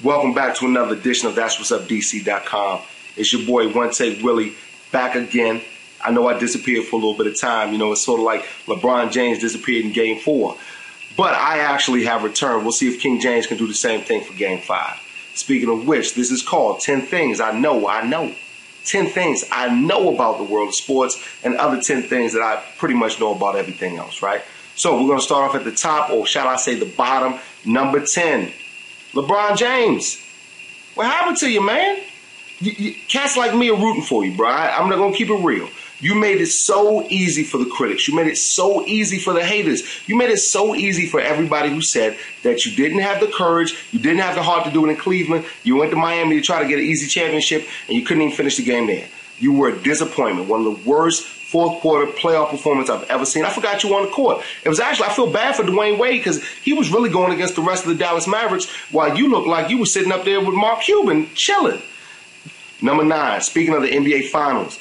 Welcome back to another edition of That's What's Up DC.com. It's your boy One Take Willie back again. I know I disappeared for a little bit of time. You know, it's sort of like LeBron James disappeared in Game 4. But I actually have returned. We'll see if King James can do the same thing for Game 5. Speaking of which, this is called 10 Things I Know. 10 things I know about the world of sports and other 10 things that I pretty much know about everything else, right? So we're going to start off at the top, or shall I say the bottom, number 10. LeBron James. What happened to you, man? Cats like me are rooting for you, bro. I'm not going to keep it real. You made it so easy for the critics. You made it so easy for the haters. You made it so easy for everybody who said that you didn't have the courage, you didn't have the heart to do it in Cleveland. You went to Miami to try to get an easy championship, and you couldn't even finish the game there. You were a disappointment. One of the worst fourth quarter playoff performance I've ever seen. I forgot you were on the court. It was actually, I feel bad for Dwayne Wade because he was really going against the rest of the Dallas Mavericks while you looked like you were sitting up there with Mark Cuban chilling. Number 9, speaking of the NBA Finals.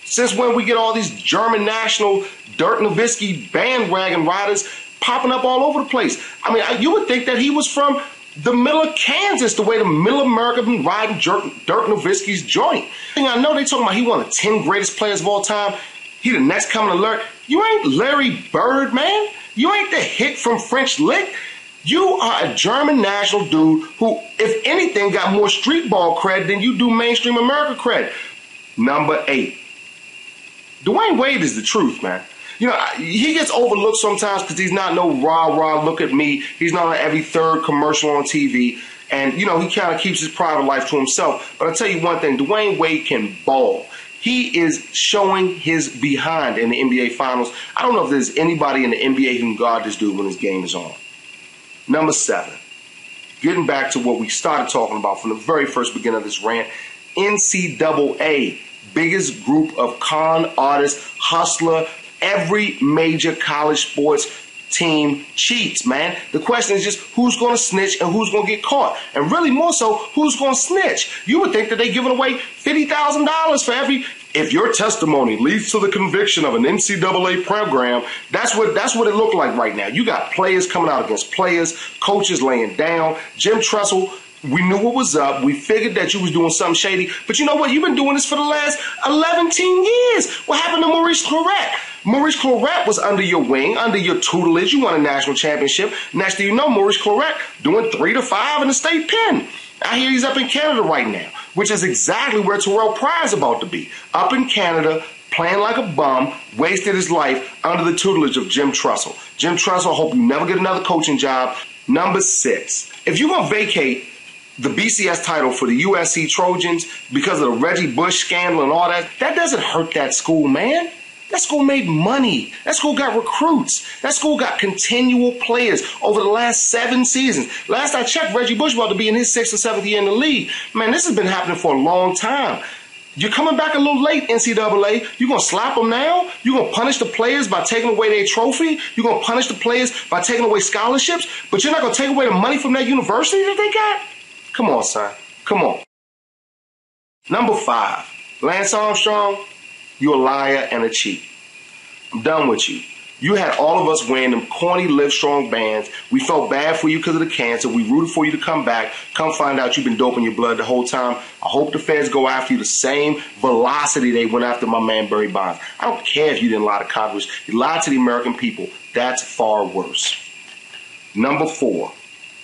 Since when we get all these German national Dirk Nowitzki bandwagon riders popping up all over the place? I mean, you would think that he was from the middle of Kansas, the way the middle America been riding Dirk Nowitzki's joint. I know they talking about he one of the 10 greatest players of all time. He the next coming alert. You ain't Larry Bird, man. You ain't the hit from French Lick. You are a German national dude who, if anything, got more street ball cred than you do mainstream America cred. Number 8. Dwayne Wade is the truth, man. You know, he gets overlooked sometimes because he's not no rah-rah, look at me. He's not on every third commercial on TV. And, you know, he kind of keeps his private life to himself. But I'll tell you one thing, Dwayne Wade can ball. He is showing his behind in the NBA Finals. I don't know if there's anybody in the NBA who can guard this dude when his game is on. Number 7, getting back to what we started talking about from the very first beginning of this rant, NCAA, biggest group of con artists, hustler, every major college sports team cheats, man. The question is just who's going to snitch and who's going to get caught. And really more so, who's going to snitch? You would think that they're giving away $50,000 for every... If your testimony leads to the conviction of an NCAA program, that's what it looked like right now. You got players coming out against players, coaches laying down. Jim Tressel, we knew what was up. We figured that you was doing something shady. But you know what? You've been doing this for the last 11 years. What happened to Maurice Clarett? Maurice Clarett was under your wing, under your tutelage. You won a national championship. Next thing you know, Maurice Clarett doing 3 to 5 in the state pen. I hear he's up in Canada right now, which is exactly where Terrell Pryor's about to be. Up in Canada, playing like a bum, wasted his life under the tutelage of Jim Tressel. Jim Tressel, I hope you never get another coaching job. Number 6, if you're going to vacate the BCS title for the USC Trojans because of the Reggie Bush scandal and all that, that doesn't hurt that school, man. That school made money. That school got recruits. That school got continual players over the last 7 seasons. Last I checked, Reggie Bush about to be in his 6th or 7th year in the league. Man, this has been happening for a long time. You're coming back a little late, NCAA. You're going to slap them now? You're going to punish the players by taking away their trophy? You're going to punish the players by taking away scholarships? But you're not going to take away the money from that university that they got? Come on, son. Come on. Number 5, Lance Armstrong. You're a liar and a cheat. I'm done with you. You had all of us wearing them corny Livestrong bands. We felt bad for you because of the cancer. We rooted for you to come back. Come find out you've been doping your blood the whole time. I hope the feds go after you the same velocity they went after my man Barry Bonds. I don't care if you didn't lie to Congress. You lied to the American people. That's far worse. Number 4.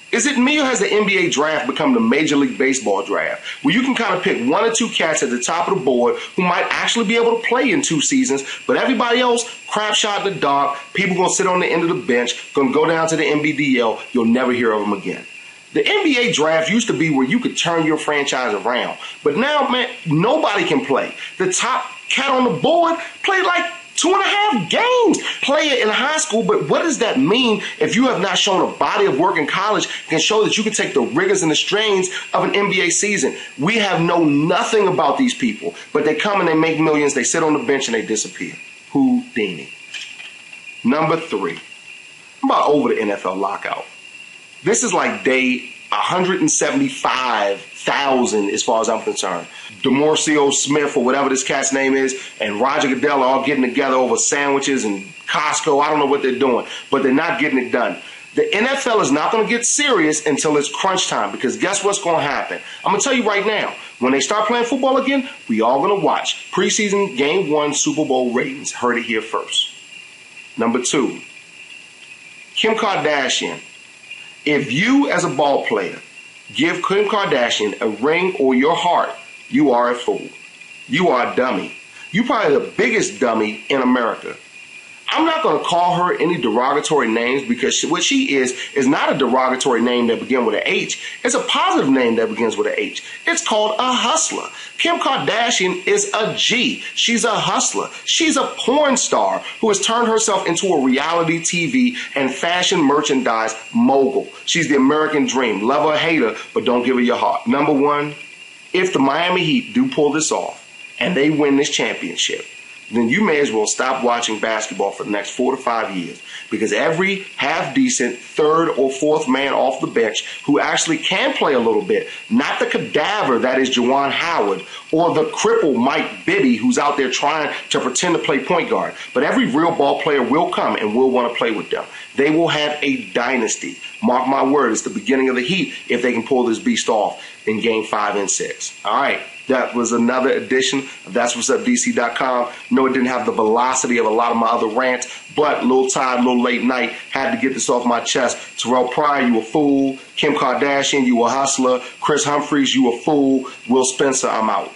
Is it me or has the NBA draft become the Major League Baseball draft, where you can kind of pick 1 or 2 cats at the top of the board who might actually be able to play in 2 seasons, but everybody else, crap shot in the dark, people going to sit on the end of the bench, going to go down to the NBDL, you'll never hear of them again. The NBA draft used to be where you could turn your franchise around, but now, man, nobody can play. The top cat on the board played like 2.5 games player in high school, but what does that mean if you have not shown a body of work in college that can show that you can take the rigors and the strains of an NBA season? We have known nothing about these people, but they come and they make millions, they sit on the bench and they disappear. Houdini. Number 3, I'm about over the NFL lockout. This is like day 175,000 as far as I'm concerned. DeMorcio Smith or whatever this cat's name is and Roger Goodell are all getting together over sandwiches and Costco. I don't know what they're doing, but they're not getting it done. The NFL is not going to get serious until it's crunch time, because guess what's going to happen? I'm going to tell you right now, when they start playing football again, we all going to watch preseason Game 1 Super Bowl ratings. Heard it here first. Number 2, Kim Kardashian. If you, as a ball player, give Kim Kardashian a ring or your heart, you are a fool. You are a dummy. You're probably the biggest dummy in America. I'm not going to call her any derogatory names, because what she is not a derogatory name that begins with an H. It's a positive name that begins with an H. It's called a hustler. Kim Kardashian is a G. She's a hustler. She's a porn star who has turned herself into a reality TV and fashion merchandise mogul. She's the American dream. Love her or hate her, but don't give her your heart. Number 1, if the Miami Heat do pull this off and they win this championship, then you may as well stop watching basketball for the next 4 to 5 years, because every half-decent third or fourth man off the bench who actually can play a little bit, not the cadaver that is Juwan Howard or the cripple Mike Bibby who's out there trying to pretend to play point guard, but every real ball player will come and will want to play with them. They will have a dynasty. Mark my word, it's the beginning of the Heat if they can pull this beast off in Game 5 and 6. All right. That was another edition of That's What's Up DC.com. No, it didn't have the velocity of a lot of my other rants, but a little tired, a little late night. Had to get this off my chest. Terrell Pryor, you a fool. Kim Kardashian, you a hustler. Chris Humphries, you a fool. Will Spencer, I'm out.